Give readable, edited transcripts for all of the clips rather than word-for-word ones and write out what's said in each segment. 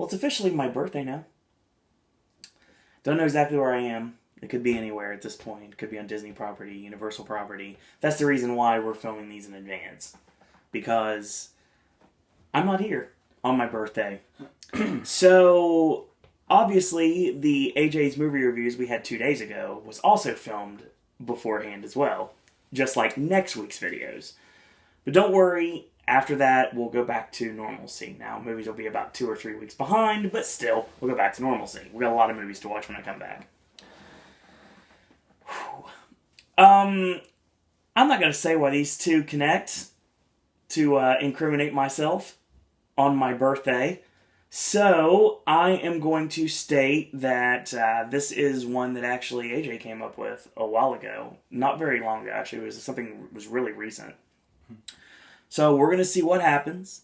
Well, it's officially my birthday now. Don't know exactly where I am. It could be anywhere at this point. It could be on Disney property, Universal property. That's the reason why we're filming these in advance. Because I'm not here on my birthday. So, obviously, the AJ's movie reviews we had 2 days ago was also filmed beforehand as well. Just like next week's videos. But don't worry, after that, we'll go back to normalcy. Now, movies will be about 2 or 3 weeks behind, but still, we'll go back to normalcy. We got a lot of movies to watch when I come back. I'm not going to say why these two connect to incriminate myself on my birthday. So, I am going to state that this is one that actually AJ came up with a while ago. Not very long ago, actually. It was something that was really recent. So, we're going to see what happens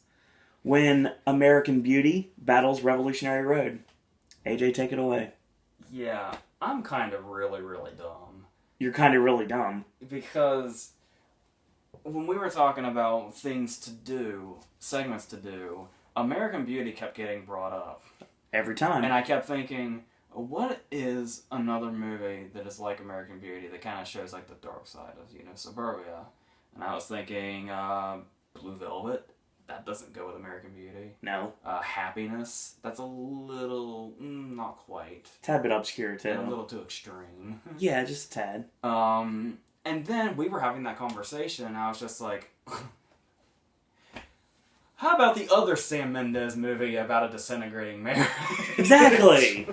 when American Beauty battles Revolutionary Road. AJ, take it away. Yeah, I'm kind of really, really dumb. You're kind of really dumb. Because when we were talking about things to do, segments to do, American Beauty kept getting brought up. Every time. And I kept thinking, what is another movie that is like American Beauty that kind of shows like the dark side of, suburbia? And I was thinking, Blue Velvet. That doesn't go with American Beauty. No. Happiness. That's a little, not quite. Tad bit obscure, too. And a little too extreme. Yeah, just a tad. And then we were having that conversation, and I was just like, how about the other Sam Mendes movie about a disintegrating marriage? Exactly!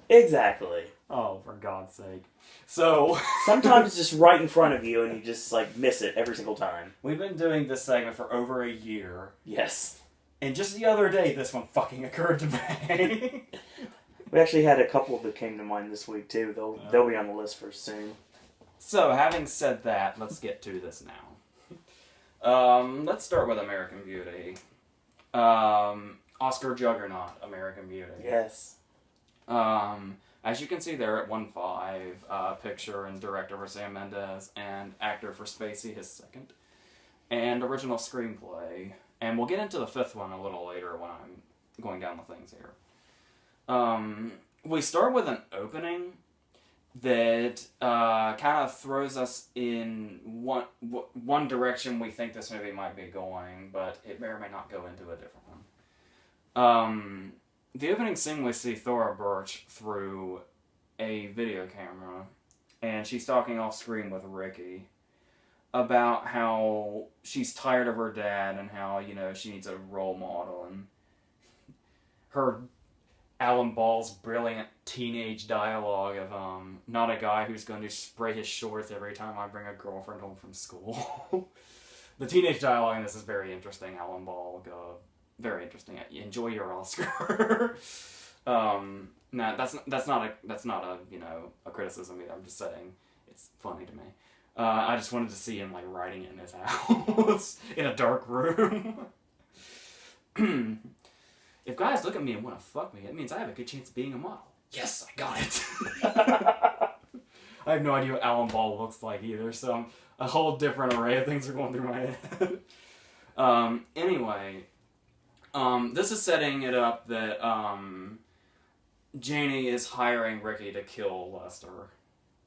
Exactly. Oh, for God's sake. So, sometimes it's just right in front of you and you just miss it every single time. We've been doing this segment for over a year. Yes. And just the other day, this one fucking occurred to me. We actually had a couple that came to mind this week too. They'll be on the list for soon. So, having said that, let's get to this now. Let's start with American Beauty. Oscar Juggernaut, American Beauty. Yes. As you can see there at 1.5, picture and director for Sam Mendes, and actor for Spacey, his second, and original screenplay. And we'll get into the fifth one a little later when I'm going down the things here. We start with an opening that kind of throws us in one direction we think this movie might be going, but it may or may not go into a different one. The opening scene, we see Thora Birch through a video camera, and she's talking off screen with Ricky about how she's tired of her dad and how, she needs a role model, and her Alan Ball's brilliant teenage dialogue of, not a guy who's going to spray his shorts every time I bring a girlfriend home from school. The teenage dialogue in this is very interesting. Alan Ball, very interesting. Enjoy your Oscar. No, that's not a criticism either. I'm just saying it's funny to me. I just wanted to see him writing it in his house in a dark room. If guys look at me and want to fuck me, it means I have a good chance of being a model. Yes, I got it. I have no idea what Alan Ball looks like either, so a whole different array of things are going through my head. Anyway. This is setting it up that, Janie is hiring Ricky to kill Lester.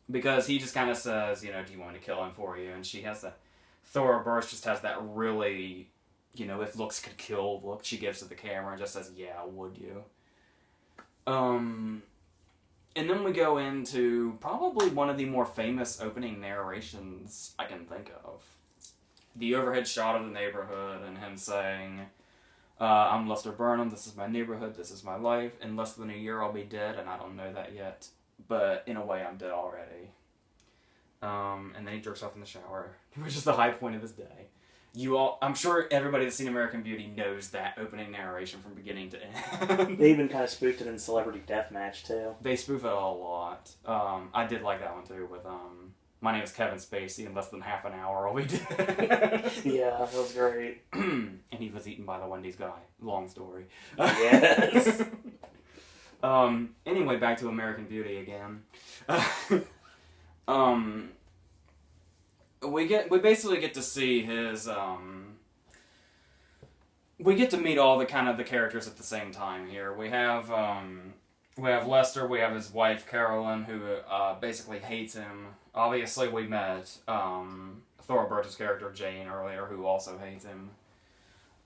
Because he just kind of says, do you want me to kill him for you? And she has Thora Birch just has that really, if looks could kill look she gives to the camera and just says, yeah, would you? And then we go into probably one of the more famous opening narrations I can think of. The overhead shot of the neighborhood and him saying, I'm Lester Burnham, this is my neighborhood, this is my life. In less than a year I'll be dead, and I don't know that yet. But in a way I'm dead already. And then he jerks off in the shower, which is the high point of his day. I'm sure everybody that's seen American Beauty knows that opening narration from beginning to end. They even kind of spoofed it in Celebrity Deathmatch, too. They spoof it a lot. I did like that one, too, with, my name is Kevin Spacey, in less than half an hour I'll be dead. Yeah, that was great. And he was eaten by the Wendy's guy. Long story. Yes. Anyway, back to American Beauty again. We basically get to see his we get to meet all the kind of the characters at the same time here. We have Lester, we have his wife Carolyn, who basically hates him. Obviously, we met Thora Birch's character Jane earlier, who also hates him.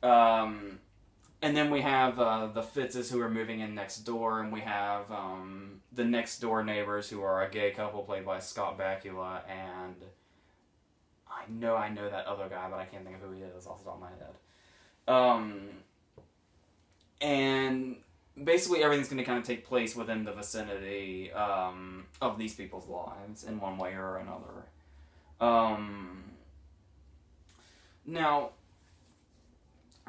And then we have the Fitzes, who are moving in next door, and we have the next door neighbors, who are a gay couple played by Scott Bakula, and I know that other guy, but I can't think of who he is off the top of my head. And basically everything's going to kind of take place within the vicinity of these people's lives in one way or another. Now,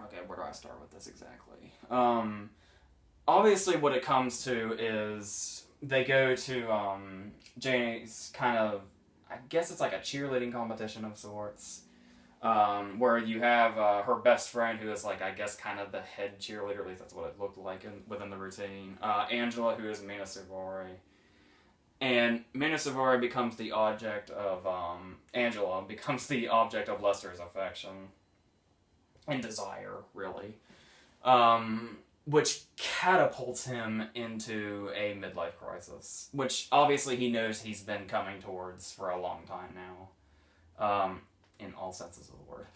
okay, where do I start with this exactly? Obviously what it comes to is they go to Jane's kind of, I guess it's like a cheerleading competition of sorts. Where you have her best friend, who is like, I guess, kind of the head cheerleader, at least that's what it looked like within the routine. Angela, who is Mina Suvari. And Mina Suvari becomes the object of, Angela becomes the object of Lester's affection. And desire, really. Which catapults him into a midlife crisis. Which, obviously, he knows he's been coming towards for a long time now. In all senses of the word.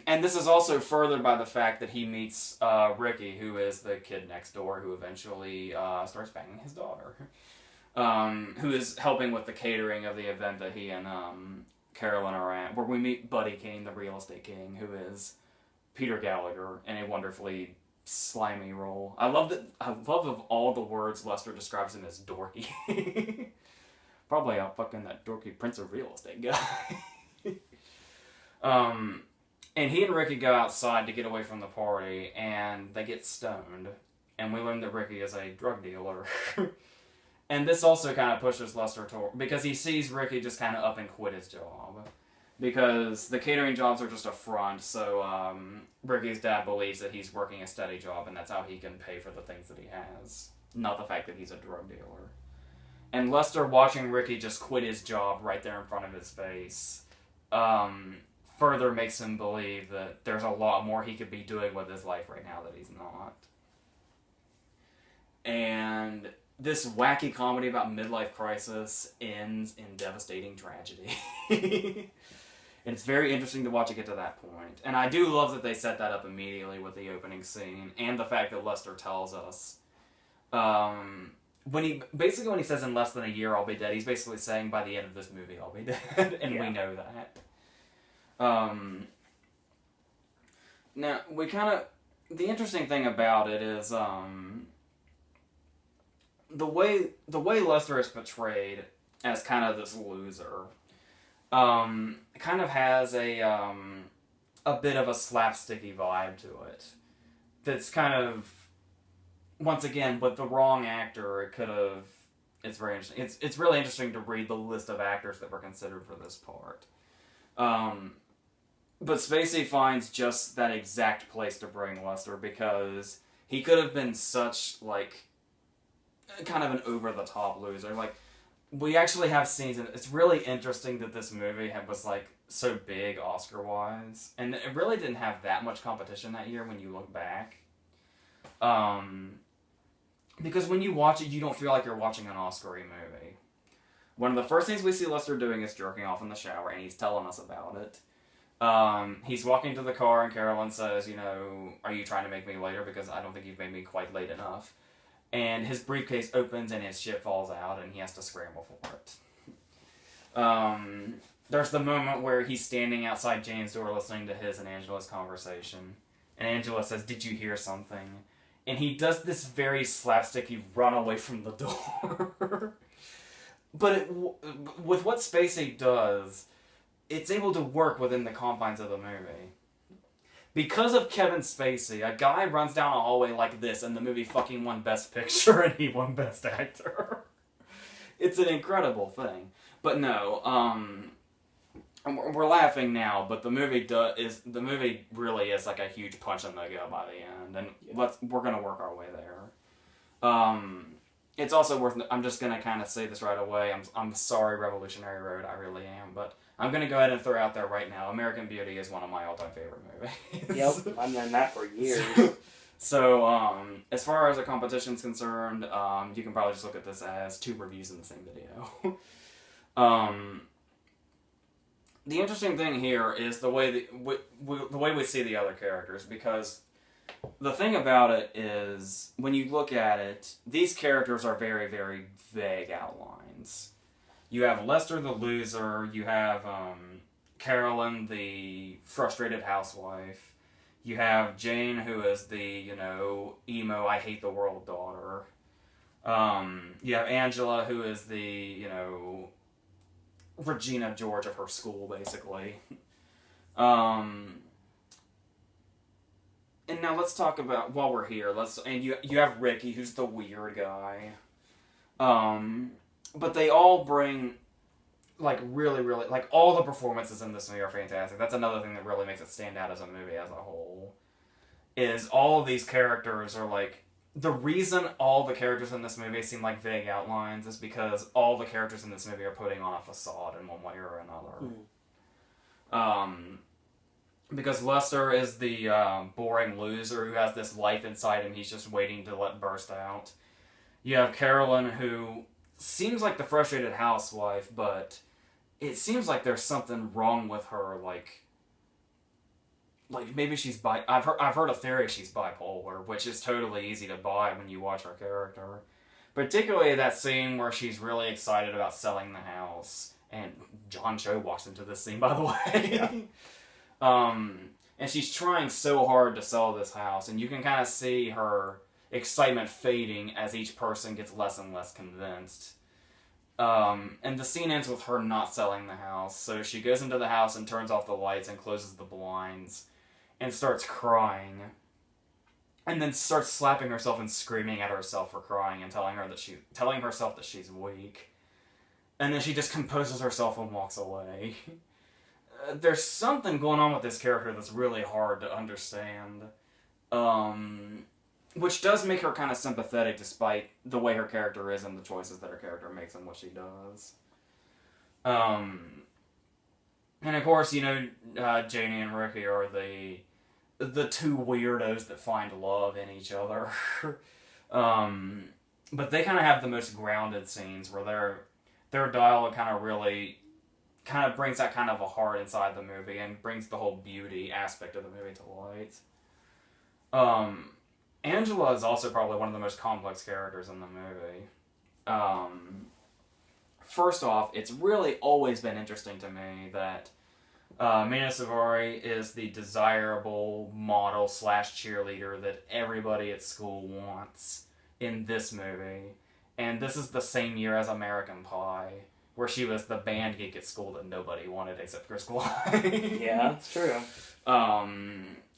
And this is also furthered by the fact that he meets Ricky, who is the kid next door, who eventually starts banging his daughter. Who is helping with the catering of the event that he and Carolyn are at, where we meet Buddy King, the real estate king, who is Peter Gallagher, in a wonderfully slimy role. I love of all the words Lester describes him as dorky. Probably fucking that dorky Prince of Real Estate guy. And he and Ricky go outside to get away from the party, and they get stoned. And we learn that Ricky is a drug dealer. And this also kind of pushes Lester toward, because he sees Ricky just kind of up and quit his job. Because the catering jobs are just a front, so Ricky's dad believes that he's working a steady job, and that's how he can pay for the things that he has. Not the fact that he's a drug dealer. And Lester, watching Ricky just quit his job right there in front of his face, further makes him believe that there's a lot more he could be doing with his life right now that he's not. And this wacky comedy about midlife crisis ends in devastating tragedy. And it's very interesting to watch it get to that point. And I do love that they set that up immediately with the opening scene, and the fact that Lester tells us, when he says in less than a year I'll be dead, he's basically saying by the end of this movie I'll be dead, and we know that. Now, the interesting thing about it is, the way Lester is portrayed as kind of this loser, kind of has a bit of a slapsticky vibe to it. That's kind of, once again, with the wrong actor, it could have. It's very interesting. It's really interesting to read the list of actors that were considered for this part. But Spacey finds just that exact place to bring Lester, because he could have been such, like, kind of an over-the-top loser. Like, we actually have scenes, and it's really interesting that this movie was, like, so big Oscar-wise. And it really didn't have that much competition that year when you look back. Because when you watch it, you don't feel like you're watching an Oscar-y movie. One of the first things we see Lester doing is jerking off in the shower, and he's telling us about it. He's walking to the car, and Carolyn says, are you trying to make me later? Because I don't think you've made me quite late enough. And his briefcase opens, and his shit falls out, and he has to scramble for it. There's the moment where he's standing outside Jane's door listening to his and Angela's conversation. And Angela says, "Did you hear something?" And he does this very slapsticky run away from the door. But with what Spacey does, it's able to work within the confines of the movie. Because of Kevin Spacey, a guy runs down a hallway like this, and the movie fucking won Best Picture, and he won Best Actor. It's an incredible thing. But no, we're laughing now, but the movie really is like a huge punch in the gut by the end, and we're gonna work our way there. it's also worth. I'm just gonna kind of say this right away. I'm sorry, Revolutionary Road. I really am, but I'm gonna go ahead and throw out there right now. American Beauty is one of my all-time favorite movies. Yep, I've known that for years. So, as far as the competition's concerned, you can probably just look at this as 2 reviews in the same video. The interesting thing here is the way the way we see the other characters, because the thing about it is, when you look at it, these characters are very, very vague outlines. You have Lester the loser, you have Carolyn the frustrated housewife, you have Jane, who is the, emo, I hate the world daughter. You have Angela, who is the, Regina George of her school, basically. And now let's talk about, while we're here, and you have Ricky, who's the weird guy. But they all bring, really, really, all the performances in this movie are fantastic. That's another thing that really makes it stand out as a movie as a whole. Is all of these characters are, the reason all the characters in this movie seem like vague outlines is because all the characters in this movie are putting on a facade in one way or another. Because Lester is the boring loser who has this life inside him he's just waiting to let burst out. You have Carolyn, who seems like the frustrated housewife, but it seems like there's something wrong with her, maybe she's I've heard a theory she's bipolar, which is totally easy to buy when you watch her character. Particularly that scene where she's really excited about selling the house, and John Cho walks into this scene, by the way. Yeah. And she's trying so hard to sell this house, and you can kind of see her excitement fading as each person gets less and less convinced. And the scene ends with her not selling the house, so she goes into the house and turns off the lights and closes the blinds, and starts crying. And then starts slapping herself and screaming at herself for crying and telling herself that she's weak. And then she just composes herself and walks away. There's something going on with this character that's really hard to understand. Which does make her kind of sympathetic despite the way her character is and the choices that her character makes and what she does. And of course, Janie and Ricky are the 2 weirdos that find love in each other. But they kind of have the most grounded scenes where their dialogue kind of brings that kind of a heart inside the movie and brings the whole beauty aspect of the movie to light. Angela is also probably one of the most complex characters in the movie. First off, it's really always been interesting to me that Mina Savari is the desirable model / cheerleader that everybody at school wants in this movie. And this is the same year as American Pie, where she was the band geek at school that nobody wanted except Chris Klein. Yeah, that's true.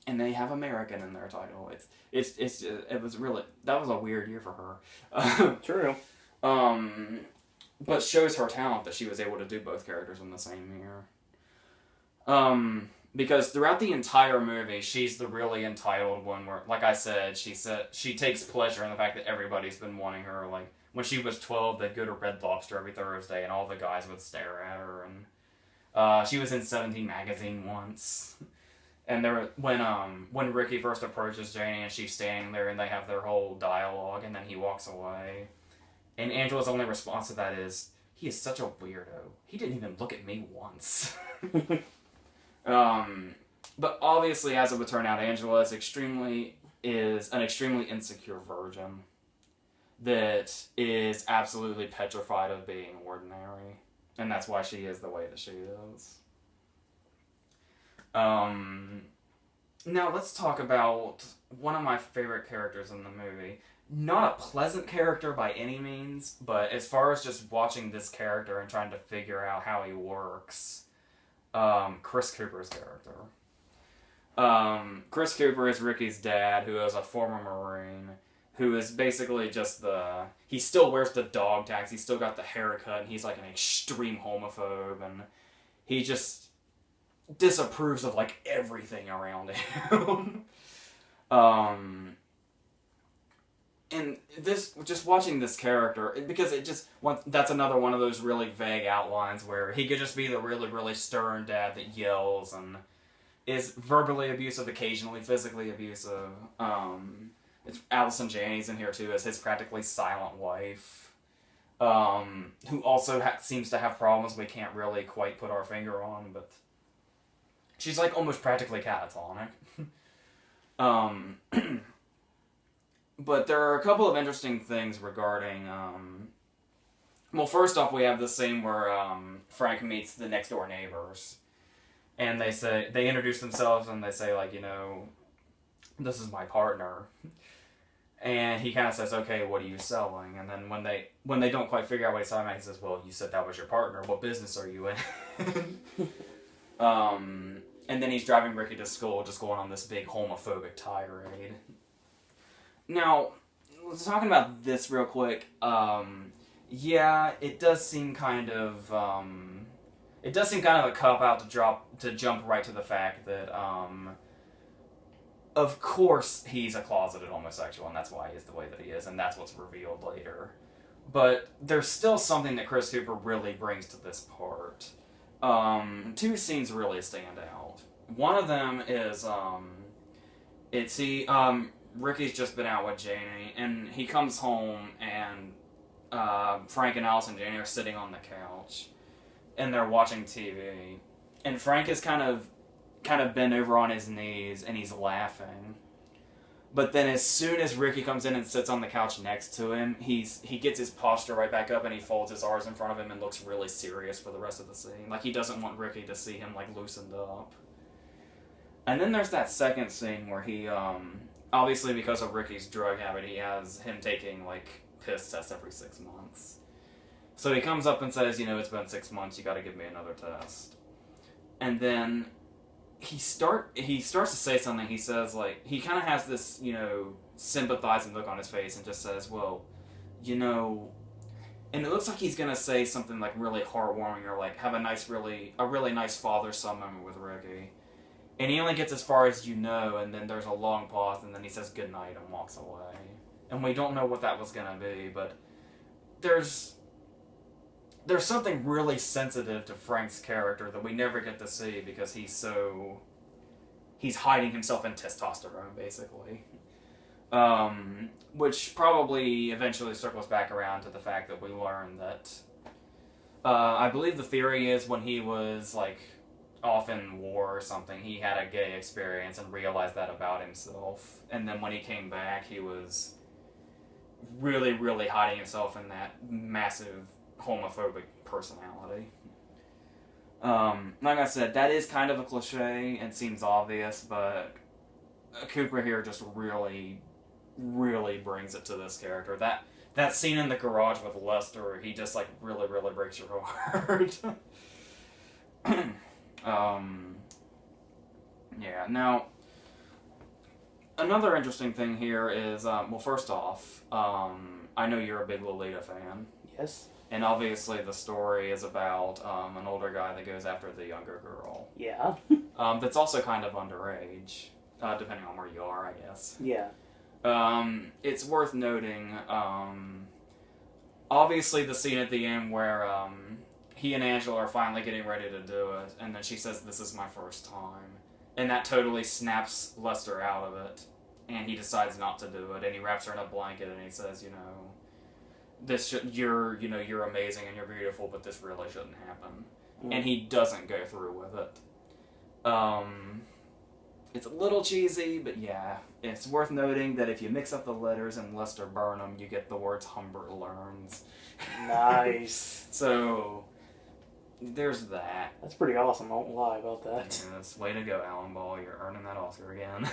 And they have American in their title. It was really, that was a weird year for her. True. But shows her talent that she was able to do both characters in the same year. Because throughout the entire movie, she's the really entitled one where, like I said, she takes pleasure in the fact that everybody's been wanting her. When she was 12, they'd go to Red Lobster every Thursday, and all the guys would stare at her. And she was in 17 magazine once. And when Ricky first approaches Janie and she's standing there and they have their whole dialogue, and then he walks away. And Angela's only response to that is, "He is such a weirdo. He didn't even look at me once." But obviously, as it would turn out, Angela is an extremely insecure virgin that is absolutely petrified of being ordinary. And that's why she is the way that she is. Now let's talk about one of my favorite characters in the movie. Not a pleasant character by any means, but as far as just watching this character and trying to figure out how he works, Chris Cooper's character. Chris Cooper is Ricky's dad, who is a former Marine, who is basically just he still wears the dog tags, he's still got the haircut, and he's like an extreme homophobe, and he just disapproves of everything around him. and this, just watching this character, because that's another one of those really vague outlines where he could just be the really, really stern dad that yells and is verbally abusive, occasionally physically abusive. It's Allison Janney's in here too as his practically silent wife, who also seems to have problems we can't really quite put our finger on, but she's like almost practically catatonic. But there are a couple of interesting things regarding, well, first off, we have the scene where Frank meets the next door neighbors, and they introduce themselves, and they say, like, this is my partner, and he kind of says, okay, what are you selling? And then when they don't quite figure out what he's talking about, he says, well, you said that was your partner, what business are you in? And then he's driving Ricky to school, just going on this big homophobic tirade. Now, talking about this real quick, yeah, it does seem kind of a cop-out to jump right to the fact that, of course he's a closeted homosexual, and that's why he is the way that he is, and that's what's revealed later. But there's still something that Chris Cooper really brings to this part. Two scenes really stand out. One of them is, Ricky's just been out with Janie, and he comes home, and Frank and Allison Janney are sitting on the couch, and they're watching TV, and Frank is kind of bent over on his knees, and he's laughing. But then as soon as Ricky comes in and sits on the couch next to him, he gets his posture right back up, and he folds his arms in front of him and looks really serious for the rest of the scene. Like, he doesn't want Ricky to see him, like, loosened up. And then there's that second scene where he, obviously because of Ricky's drug habit, he has him taking, like, piss tests every 6 months. So he comes up and says, it's been 6 months, you gotta give me another test. And then he starts to say something. He says, like, he kind of has this, sympathizing look on his face and just says, well, and it looks like he's gonna say something, like, really heartwarming or, like, have a really nice father-son moment with Ricky. And he only gets as far as and then there's a long pause, and then he says goodnight and walks away. And we don't know what that was gonna be, but there's something really sensitive to Frank's character that we never get to see because he's hiding himself in testosterone, basically. Which probably eventually circles back around to the fact that we learn that, I believe the theory is when he was, like, off in war or something, he had a gay experience and realized that about himself. And then when he came back, he was really, really hiding himself in that massive homophobic personality. Like I said, that is kind of a cliche and seems obvious, but Cooper here just really, really brings it to this character. That scene in the garage with Lester, he just, like, really, really breaks your heart. Yeah, now, another interesting thing here is, well, first off, I know you're a big Lolita fan. Yes. And obviously the story is about an older guy that goes after the younger girl. Yeah. That's also kind of underage, depending on where you are, I guess. Yeah. It's worth noting, obviously the scene at the end where he and Angela are finally getting ready to do it, and then she says, "This is my first time." And that totally snaps Lester out of it, and he decides not to do it, and he wraps her in a blanket, and he says, you're amazing and you're beautiful, but this really shouldn't happen. Mm. And he doesn't go through with it. It's a little cheesy, but yeah. It's worth noting that if you mix up the letters in Lester Burnham, you get the words Humbert learns. Nice. So, there's that. That's pretty awesome, I won't lie about that. Yes, way to go, Alan Ball. You're earning that Oscar again.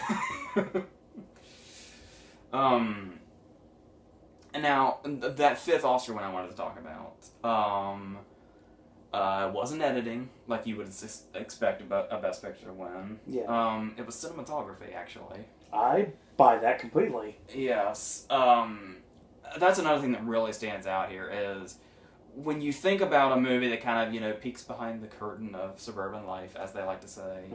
And now, that fifth Oscar one I wanted to talk about, wasn't editing, like you would expect a Best Picture win. Yeah. It was cinematography, actually. I buy that completely. Yes. That's another thing that really stands out here is when you think about a movie that kind of, peeks behind the curtain of suburban life, as they like to say,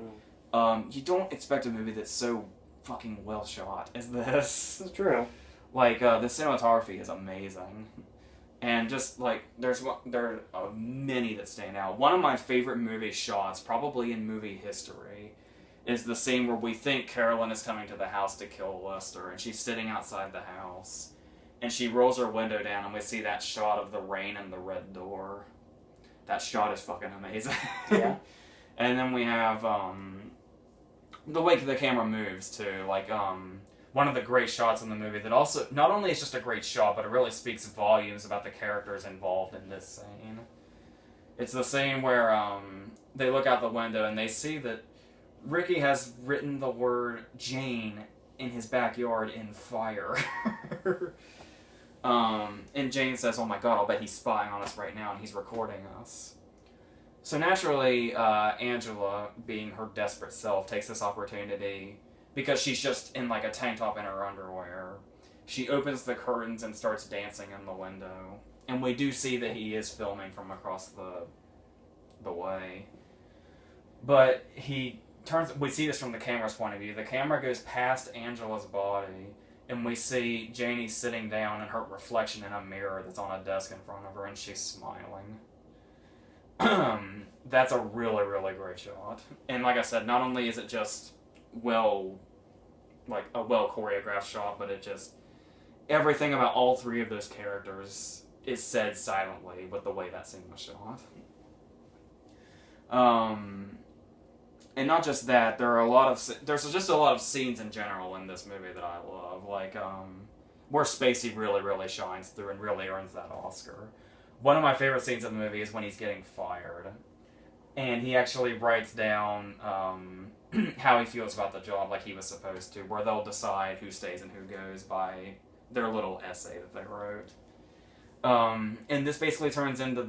you don't expect a movie that's so fucking well shot as this. It's true. Like, the cinematography is amazing. And just, like, there are many that stand out. One of my favorite movie shots, probably in movie history, is the scene where we think Carolyn is coming to the house to kill Lester, and she's sitting outside the house. And she rolls her window down, and we see that shot of the rain and the red door. That shot is fucking amazing. Yeah. And then we have, the way the camera moves, too. Like, one of the great shots in the movie that also, not only is just a great shot, but it really speaks volumes about the characters involved in this scene. It's the scene where they look out the window and they see that Ricky has written the word Jane in his backyard in fire. And Jane says, "Oh my god, I'll bet he's spying on us right now and he's recording us." So naturally, Angela, being her desperate self, takes this opportunity, because she's just in like a tank top and her underwear. She opens the curtains and starts dancing in the window. And we do see that he is filming from across the way. But we see this from the camera's point of view. The camera goes past Angela's body, and we see Janie sitting down and her reflection in a mirror that's on a desk in front of her, and she's smiling. That's a really, really great shot. And like I said, not only is it just a well choreographed shot, but it just, everything about all three of those characters is said silently with the way that scene was shot. And not just that, there's just a lot of scenes in general in this movie that I love, like where Spacey really, really shines through and really earns that Oscar. One of my favorite scenes in the movie is when he's getting fired, and he actually writes down how he feels about the job, like he was supposed to, where they'll decide who stays and who goes by their little essay that they wrote. And this basically turns into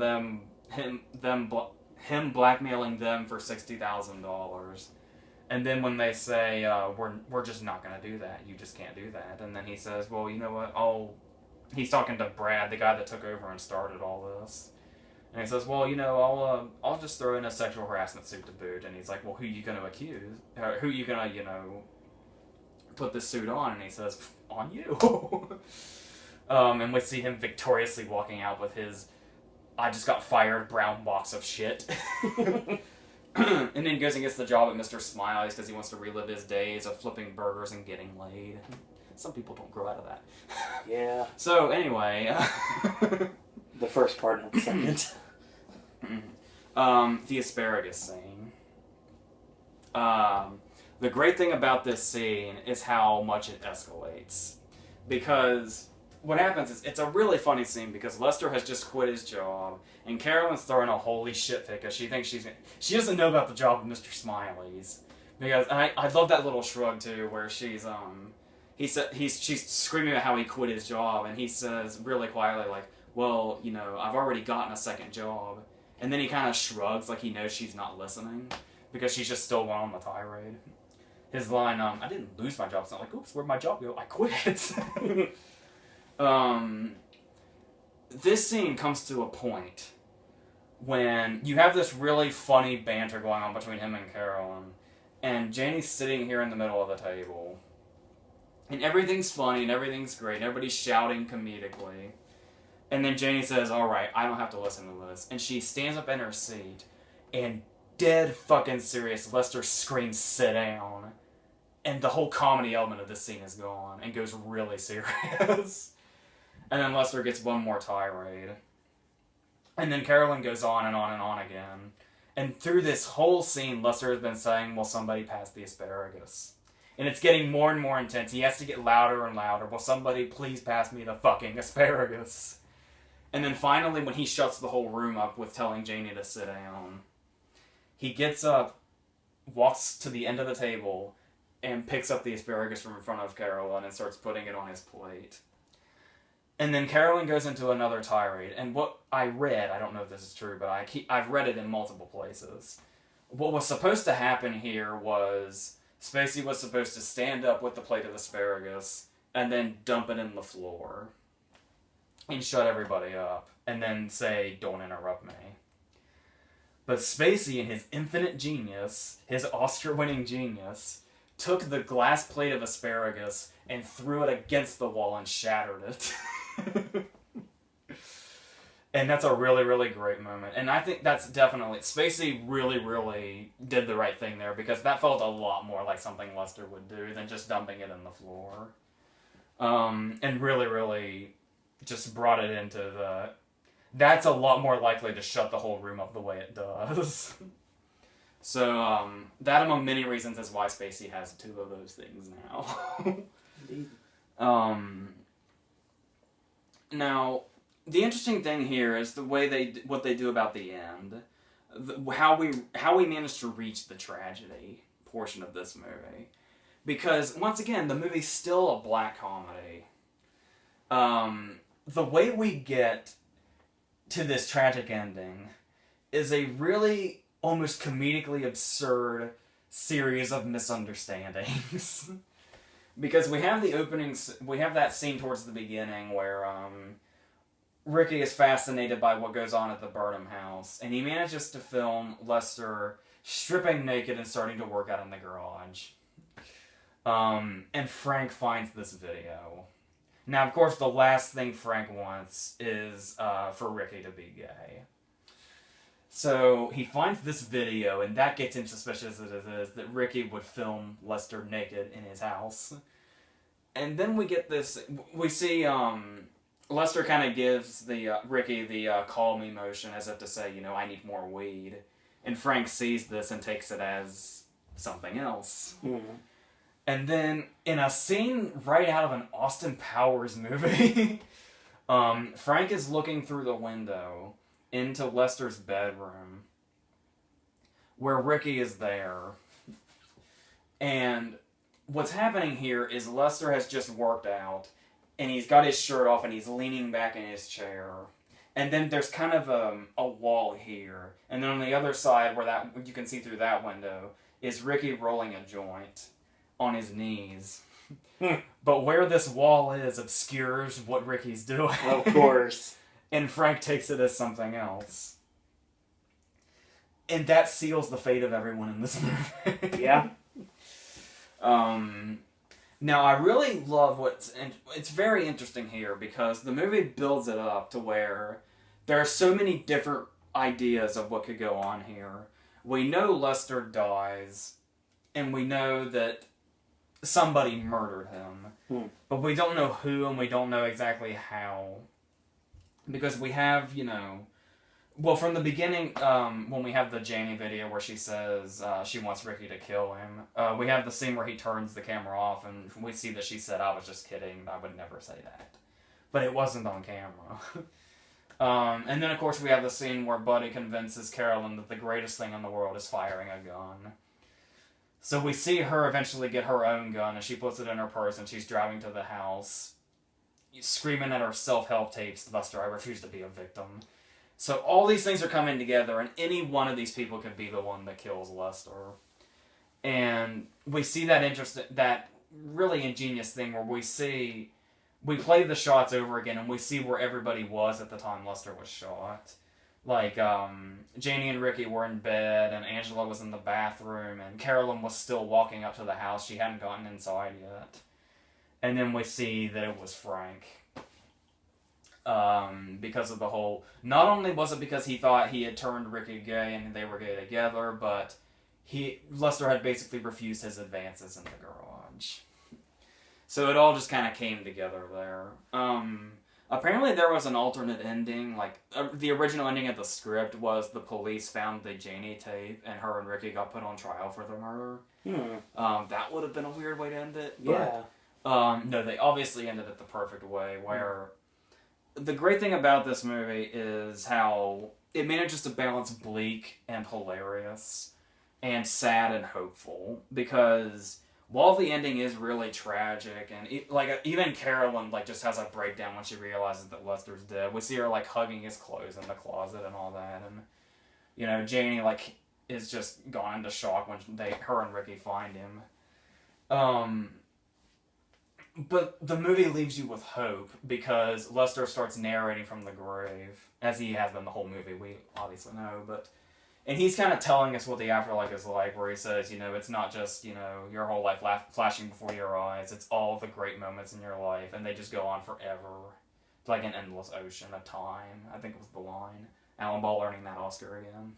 him blackmailing them for $60,000. And then when they say, we're just not going to do that, you just can't do that. And then he says, well, you know what, he's talking to Brad, the guy that took over and started all this. And he says, well, you know, I'll just throw in a sexual harassment suit to boot. And he's like, well, who are you going to accuse? Who are you going to, put this suit on? And he says, on you. And we see him victoriously walking out with his I just got fired brown box of shit. And then goes and gets the job at Mr. Smiley's because he wants to relive his days of flipping burgers and getting laid. Some people don't grow out of that. Yeah. So, anyway. The first part, not the second. The asparagus scene. The great thing about this scene is how much it escalates. Because what happens is, it's a really funny scene because Lester has just quit his job, and Carolyn's throwing a holy shit fit because she thinks she doesn't know about the job of Mr. Smiley's. Because I love that little shrug too, where she's screaming about how he quit his job, and he says really quietly like, well, I've already gotten a second job. And then he kind of shrugs like he knows she's not listening because she's just still going on the tirade. His line, I didn't lose my job. It's not like, oops, where'd my job go? I quit. This scene comes to a point when you have this really funny banter going on between him and Carolyn, and Janie's sitting here in the middle of the table, and everything's funny and everything's great and everybody's shouting comedically, and then Janie says, alright, I don't have to listen to this, and she stands up in her seat, and dead fucking serious, Lester screams, sit down, and the whole comedy element of this scene is gone and goes really serious. And then Lester gets one more tirade. And then Carolyn goes on and on and on again. And through this whole scene, Lester has been saying, will somebody pass the asparagus? And it's getting more and more intense. He has to get louder and louder. Will somebody please pass me the fucking asparagus? And then finally, when he shuts the whole room up with telling Janie to sit down, he gets up, walks to the end of the table, and picks up the asparagus from in front of Carolyn and starts putting it on his plate. And then Carolyn goes into another tirade. And what I read, I don't know if this is true, but I've read it in multiple places. What was supposed to happen here was Spacey was supposed to stand up with the plate of asparagus and then dump it in the floor and shut everybody up and then say, don't interrupt me. But Spacey, in his infinite genius, his Oscar-winning genius, took the glass plate of asparagus and threw it against the wall and shattered it. And that's a really, really great moment. And I think that's definitely... Spacey really, really did the right thing there, because that felt a lot more like something Lester would do than just dumping it in the floor. And really, really just brought it into the... That's a lot more likely to shut the whole room up the way it does. So, that among many reasons is why Spacey has 2 of those things now. Indeed. Now... The interesting thing here is the way what they do about the end, how we manage to reach the tragedy portion of this movie, because once again the movie's still a black comedy. The way we get to this tragic ending is a really almost comedically absurd series of misunderstandings, because we have we have that scene towards the beginning where Ricky is fascinated by what goes on at the Burnham house, and he manages to film Lester stripping naked and starting to work out in the garage. And Frank finds this video. Now, of course, the last thing Frank wants is for Ricky to be gay. So he finds this video, and that gets him suspicious as it is that Ricky would film Lester naked in his house. And then we get this... We see... Lester kind of gives Ricky the call me motion as if to say, I need more weed. And Frank sees this and takes it as something else. Mm. And then, in a scene right out of an Austin Powers movie, Frank is looking through the window into Lester's bedroom, where Ricky is there. And what's happening here is Lester has just worked out, and he's got his shirt off, and he's leaning back in his chair. And then there's kind of a wall here. And then on the other side, where you can see through that window, is Ricky rolling a joint on his knees. But where this wall is obscures what Ricky's doing. Of course. And Frank takes it as something else. And that seals the fate of everyone in this movie. Yeah. Now, I really love it's very interesting here, because the movie builds it up to where there are so many different ideas of what could go on here. We know Lester dies, and we know that somebody murdered him, but we don't know who, and we don't know exactly how. Because we have, well, from the beginning, when we have the Janie video where she says she wants Ricky to kill him, we have the scene where he turns the camera off, and we see that she said, "I was just kidding, I would never say that." But it wasn't on camera. And then, of course, we have the scene where Buddy convinces Carolyn that the greatest thing in the world is firing a gun. So we see her eventually get her own gun, and she puts it in her purse, and she's driving to the house, screaming at her self-help tapes, "Lester, I refuse to be a victim." So all these things are coming together, and any one of these people could be the one that kills Lester. And we see that really ingenious thing where we play the shots over again, and we see where everybody was at the time Lester was shot. Like, Janie and Ricky were in bed, and Angela was in the bathroom, and Carolyn was still walking up to the house. She hadn't gotten inside yet. And then we see that it was Frank. Because of the whole... Not only was it because he thought he had turned Ricky gay and they were gay together, but Lester had basically refused his advances in the garage. So it all just kind of came together there. Apparently there was an alternate ending. Like, the original ending of the script was the police found the Janie tape, and her and Ricky got put on trial for the murder. That would have been a weird way to end it. But, yeah. No, they obviously ended it the perfect way, where... The great thing about this movie is how it manages to balance bleak and hilarious and sad and hopeful, because while the ending is really tragic, and even Carolyn just has a breakdown when she realizes that Lester's dead. We see her hugging his clothes in the closet and all that, and Janie is just gone into shock when her and Ricky find him. But the movie leaves you with hope, because Lester starts narrating from the grave, as he has been the whole movie, we obviously know, but And he's kind of telling us what the afterlife is like, where he says, you know, it's not just, you know, your whole life flashing before your eyes. It's all the great moments in your life, and they just go on forever. It's like an endless ocean of time, I think was the line. Alan Ball earning that Oscar again.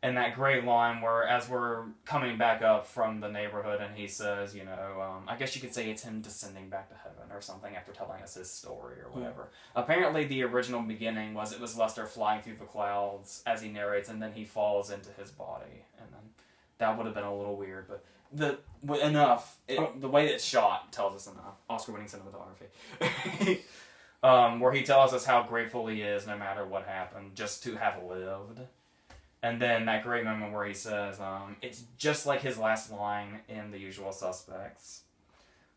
And that great line where, as we're coming back up from the neighborhood, and he says, you know, I guess you could say it's him descending back to heaven or something after telling us his story or whatever. Apparently, the original beginning was it was Lester flying through the clouds as he narrates, and then he falls into his body. And then that would have been a little weird, but the way it's shot tells us enough. Oscar-winning cinematography. Where he tells us how grateful he is no matter what happened, just to have lived. And then that great moment where he says, it's just like his last line in The Usual Suspects,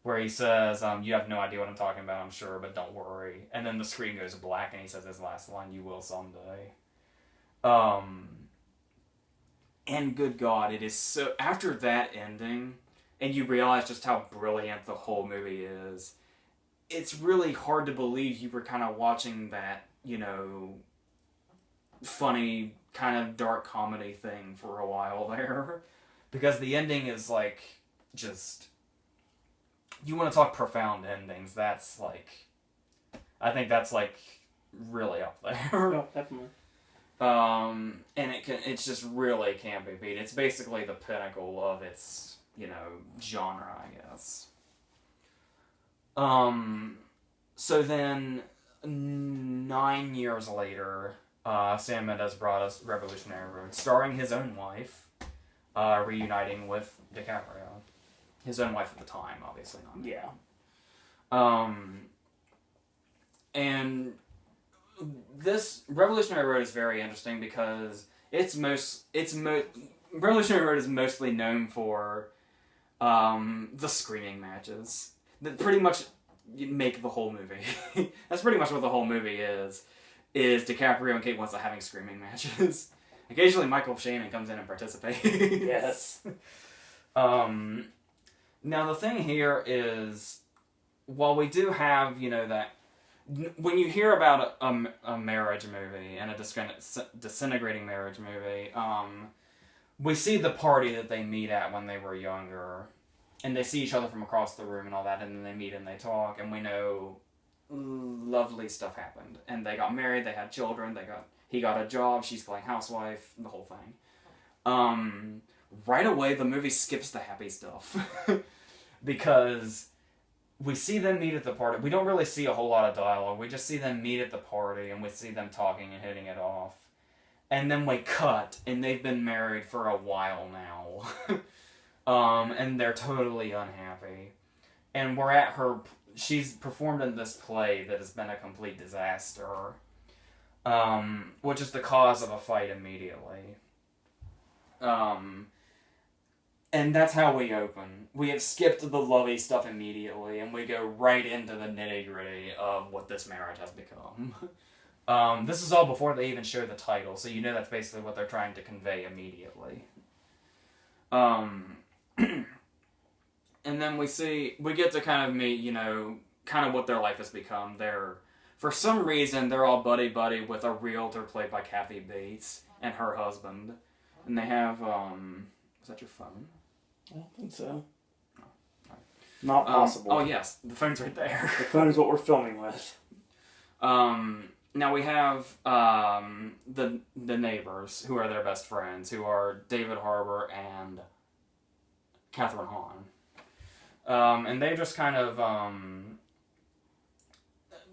where he says, you have no idea what I'm talking about, I'm sure, but don't worry. And then the screen goes black and he says his last line, you will someday. And good God, it is so... After that ending, and you realize just how brilliant the whole movie is, it's really hard to believe you were kind of watching that, you know, funny, kind of dark comedy thing for a while there. Because the ending is like, just... You want to talk profound endings, that's like... I think that's like, really up there. No, definitely. And it's just really can't be beat. It's basically the pinnacle of its, you know, genre, I guess. So then, 9 years later, Sam Mendes brought us Revolutionary Road, starring his own wife, reuniting with DiCaprio. His own wife at the time, obviously not. Yeah. And this Revolutionary Road is very interesting because Revolutionary Road is mostly known for the screaming matches that pretty much make the whole movie. That's pretty much what the whole movie is DiCaprio and Kate Winslet having screaming matches. Occasionally Michael Shannon comes in and participates. Yes. Now the thing here is, while we do have, you know, that when you hear about a marriage movie and a disintegrating marriage movie, we see the party that they meet at when they were younger, and they see each other from across the room and all that, and then they meet and they talk, and we know lovely stuff happened, and they got married, they had children, he got a job, she's playing housewife, the whole thing. Right away, the movie skips the happy stuff because we see them meet at the party. We don't really see a whole lot of dialogue. We just see them meet at the party, and we see them talking and hitting it off. And then we cut, and they've been married for a while now. And they're totally unhappy. And we're at she's performed in this play that has been a complete disaster, which is the cause of a fight immediately. And that's how we open. We have skipped the lovey stuff immediately, and we go right into the nitty-gritty of what this marriage has become. This is all before they even show the title, so you know that's basically what they're trying to convey immediately. And then we get to kind of meet, you know, kind of what their life has become. For some reason, they're all buddy-buddy with a realtor played by Kathy Bates and her husband. And they have, is that your phone? I don't think so. Oh, right. Not possible. Oh, yes. The phone's right there. The phone is what we're filming with. Now we have the neighbors, who are their best friends, who are David Harbour and Catherine Hahn. And they just kind of,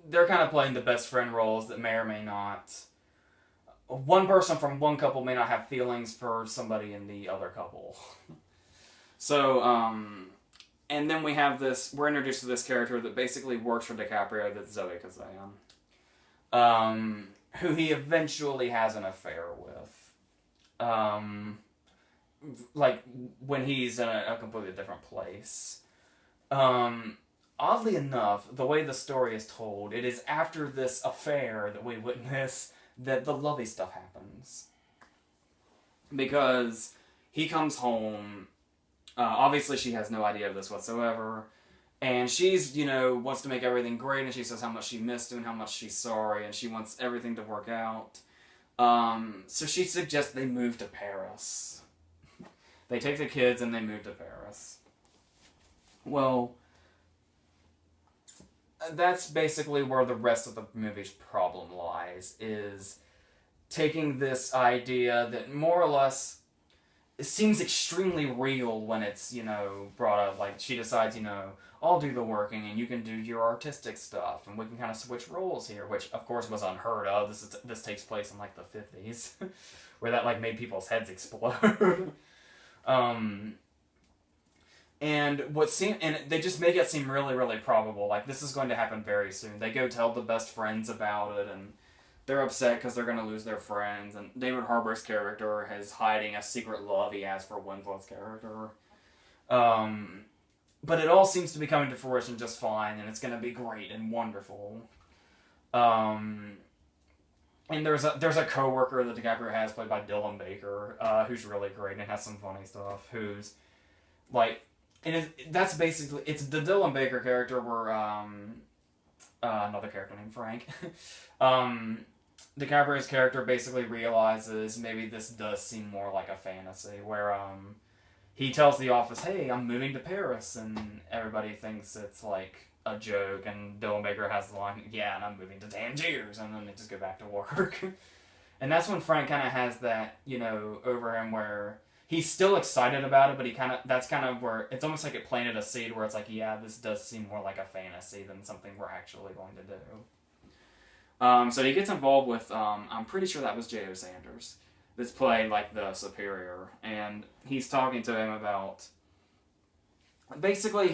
they're kind of playing the best friend roles that may or may not... One person from one couple may not have feelings for somebody in the other couple. So, and then we have we're introduced to this character that basically works for DiCaprio, that's Zoe Kazan. Who he eventually has an affair with. Like, when he's in a completely different place. Oddly enough, the way the story is told, it is after this affair that we witness that the lovey stuff happens. Because he comes home, obviously she has no idea of this whatsoever, and she's, you know, wants to make everything great, and she says how much she missed him and how much she's sorry, and she wants everything to work out. So she suggests they move to Paris. They take the kids and they move to Paris. Well, that's basically where the rest of the movie's problem lies, is taking this idea that more or less it seems extremely real when it's, brought up. Like, she decides, I'll do the working and you can do your artistic stuff and we can kind of switch roles here, which of course was unheard of. This takes place in like the 50s where that like made people's heads explode. And they just make it seem really, really probable. Like, this is going to happen very soon. They go tell the best friends about it, and they're upset because they're going to lose their friends. And David Harbour's character is hiding a secret love he has for Winslet's character. But it all seems to be coming to fruition just fine, and it's going to be great and wonderful. And there's a coworker that DiCaprio has, played by Dylan Baker, who's really great and has some funny stuff. Who's like, that's basically, it's the Dylan Baker character where another character named Frank. DiCaprio's character basically realizes maybe this does seem more like a fantasy, where he tells the office, "Hey, I'm moving to Paris," and everybody thinks it's like a joke, and Dylan Baker has the line, "Yeah, and I'm moving to Tangiers," and then they just go back to work. And that's when Frank kind of has that, over him, where he's still excited about it, but that's kind of where, it's almost like it planted a seed where it's like, yeah, this does seem more like a fantasy than something we're actually going to do. So he gets involved with, I'm pretty sure that was J.O. Sanders, that's playing like the superior, and he's talking to him about, basically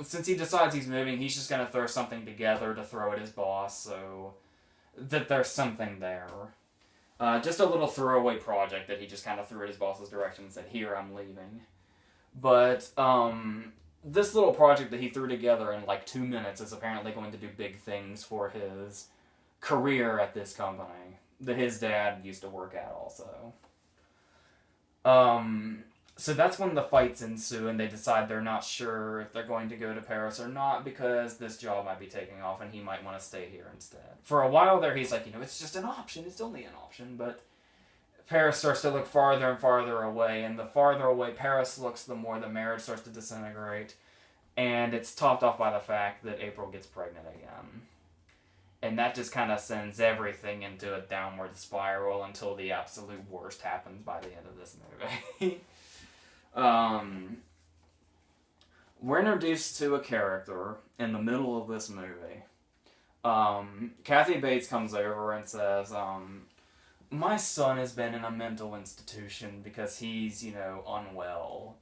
since he decides he's moving, he's just going to throw something together to throw at his boss, so that there's something there. Just a little throwaway project that he just kind of threw at his boss's direction and said, "Here, I'm leaving." But this little project that he threw together in like 2 minutes is apparently going to do big things for his career at this company that his dad used to work at also. So that's when the fights ensue, and they decide they're not sure if they're going to go to Paris or not, because this job might be taking off and he might want to stay here instead. For a while there, he's like, it's just an option, it's only an option, but Paris starts to look farther and farther away, and the farther away Paris looks, the more the marriage starts to disintegrate, and it's topped off by the fact that April gets pregnant again. And that just kind of sends everything into a downward spiral until the absolute worst happens by the end of this movie. We're introduced to a character in the middle of this movie. Kathy Bates comes over and says, "My son has been in a mental institution because he's, unwell.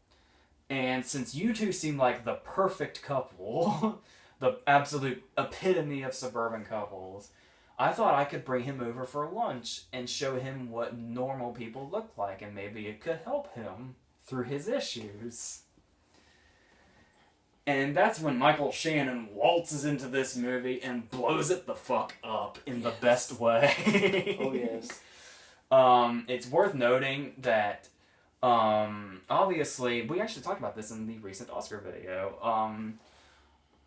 And since you two seem like the perfect couple, the absolute epitome of suburban couples, I thought I could bring him over for lunch and show him what normal people look like, and maybe it could help him through his issues." And that's when Michael Shannon waltzes into this movie and blows it the fuck up in the best way. Oh, yes. It's worth noting that, obviously, we actually talked about this in the recent Oscar video.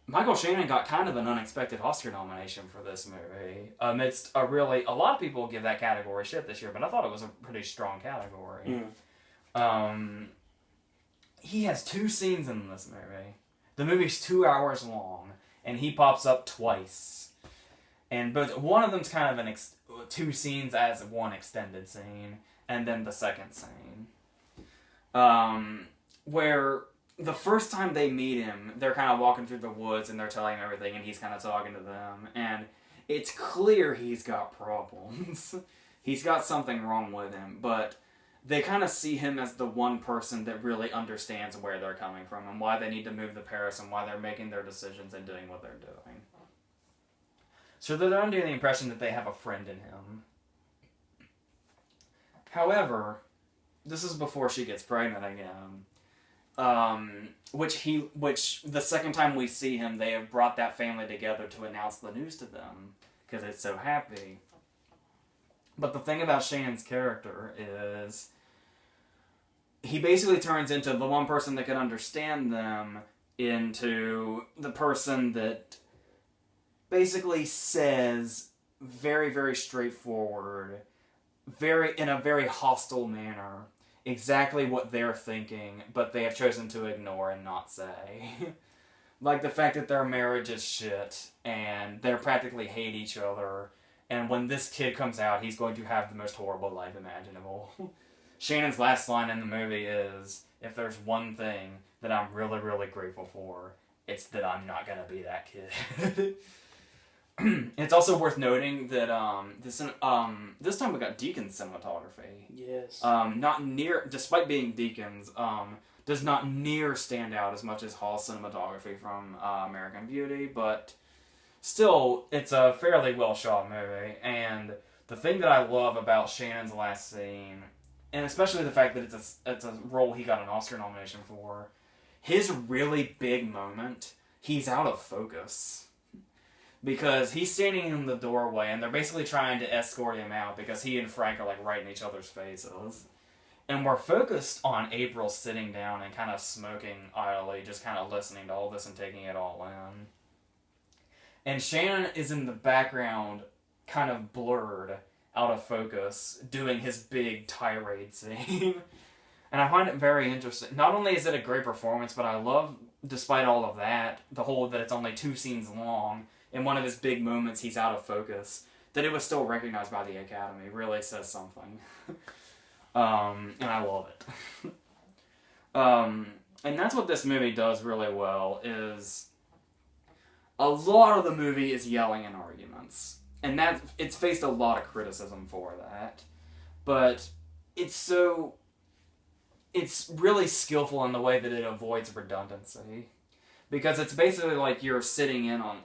Michael Shannon got kind of an unexpected Oscar nomination for this movie. Amidst a lot of people give that category shit this year, but I thought it was a pretty strong category. He has 2 scenes in this movie. The movie's 2 hours long, and he pops up twice. And one of them's kind of 2 scenes as one extended scene, and then the second scene. Where the first time they meet him, they're kind of walking through the woods, and they're telling him everything, and he's kind of talking to them, and it's clear he's got problems. He's got something wrong with him, but they kind of see him as the one person that really understands where they're coming from and why they need to move to Paris and why they're making their decisions and doing what they're doing. So they're under the impression that they have a friend in him. However, this is before she gets pregnant again. Which the second time we see him, they have brought that family together to announce the news to them because it's so happy. But the thing about Shannon's character is he basically turns into the one person that can understand them into the person that basically says very, very straightforward, in a very hostile manner exactly what they're thinking, but they have chosen to ignore and not say. Like the fact that their marriage is shit, and they practically hate each other, and when this kid comes out, he's going to have the most horrible life imaginable. Shannon's last line in the movie is, if there's one thing that I'm really, really grateful for, it's that I'm not gonna be that kid. It's also worth noting that this time we got Deacon's cinematography. Yes. Not near, despite being Deacon's, does not near stand out as much as Hall's cinematography from American Beauty, but still, it's a fairly well shot movie. And the thing that I love about Shannon's last scene, and especially the fact that it's a role he got an Oscar nomination for, his really big moment, he's out of focus. Because he's standing in the doorway, and they're basically trying to escort him out because he and Frank are like right in each other's faces. And we're focused on April sitting down and kind of smoking idly, just kind of listening to all this and taking it all in. And Shannon is in the background, kind of blurred, out of focus, doing his big tirade scene. And I find it very interesting. Not only is it a great performance, but I love, despite all of that, the whole that it's only 2 scenes long. In one of his big moments, he's out of focus. That it was still recognized by the Academy really says something. And I love it. And that's what this movie does really well, is a lot of the movie is yelling and arguments. And it's faced a lot of criticism for that. But it's really skillful in the way that it avoids redundancy. Because it's basically like you're sitting in on...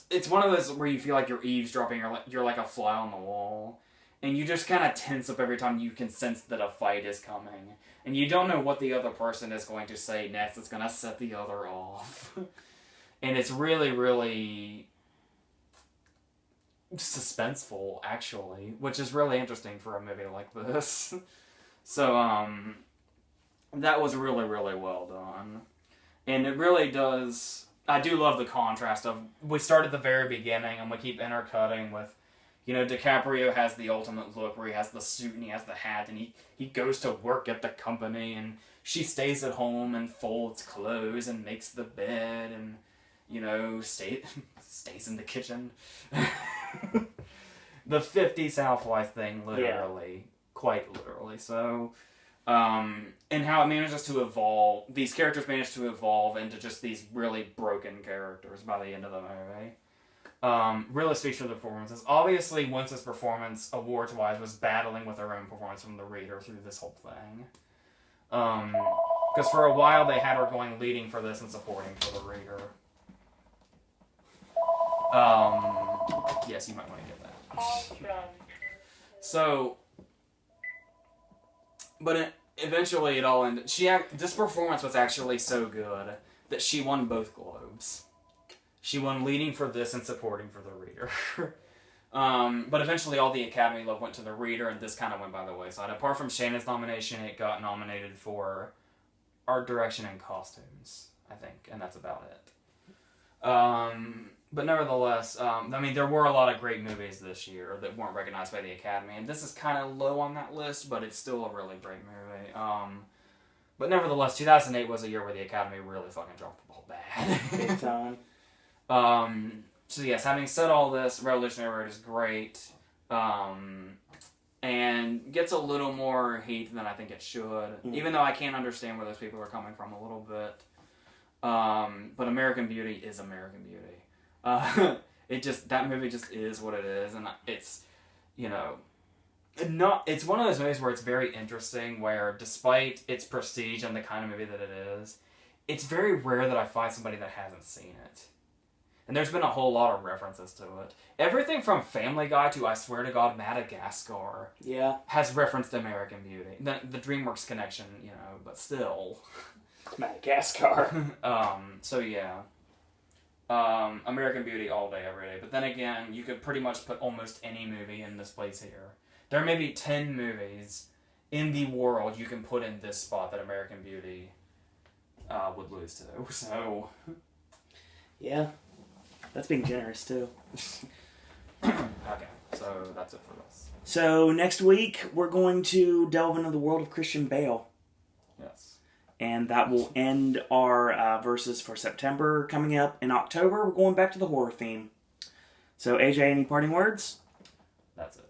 It's one of those where you feel like you're eavesdropping, or you're like a fly on the wall. And you just kind of tense up every time you can sense that a fight is coming. And you don't know what the other person is going to say next. It's going to set the other off. And it's really, really suspenseful, actually. Which is really interesting for a movie like this. So, that was really, really well done. And it really does... I do love the contrast of... We start at the very beginning and we keep intercutting with... You know, DiCaprio has the ultimate look where he has the suit and he has the hat and he goes to work at the company, and she stays at home and folds clothes and makes the bed and, you know, stays in the kitchen. The 50s housewife thing, literally. Yeah. Quite literally. So... and how it manages to evolve. These characters manage to evolve into just these really broken characters by the end of the movie. Really speaks to the performances. Obviously, Winston's performance, awards-wise, was battling with her own performance from the reader through this whole thing. Because for a while they had her going leading for this and supporting for the reader. Yes, you might want to get that. So... But eventually it all ended. This performance was actually so good that she won both Globes. She won leading for this and supporting for the reader. But eventually all the Academy love went to the reader, and this kind of went by the wayside. Apart from Shannon's nomination, it got nominated for art direction and costumes, I think, and that's about it. But nevertheless, I mean, there were a lot of great movies this year that weren't recognized by the Academy, and this is kind of low on that list, but it's still a really great movie. But nevertheless, 2008 was a year where the Academy really fucking dropped the ball bad. Big time. So yes, having said all this, Revolutionary Road is great, and gets a little more heat than I think it should, even though I can't understand where those people are coming from a little bit. But American Beauty is American Beauty. That movie just is what it is, and it's, you know, it's one of those movies where it's very interesting, where despite its prestige and the kind of movie that it is, it's very rare that I find somebody that hasn't seen it. And there's been a whole lot of references to it. Everything from Family Guy to, I swear to God, Madagascar has referenced American Beauty. The DreamWorks connection, you know, but still. Madagascar. So yeah. American Beauty all day, every day. But then again, you could pretty much put almost any movie in this place here. There may be 10 movies in the world you can put in this spot that American Beauty would lose to. So... Yeah. That's being generous, too. Okay, so that's it for this. So next week we're going to delve into the world of Christian Bale. Yes. And that will end our verses for September. Coming up in October, we're going back to the horror theme. So AJ, any parting words? That's it.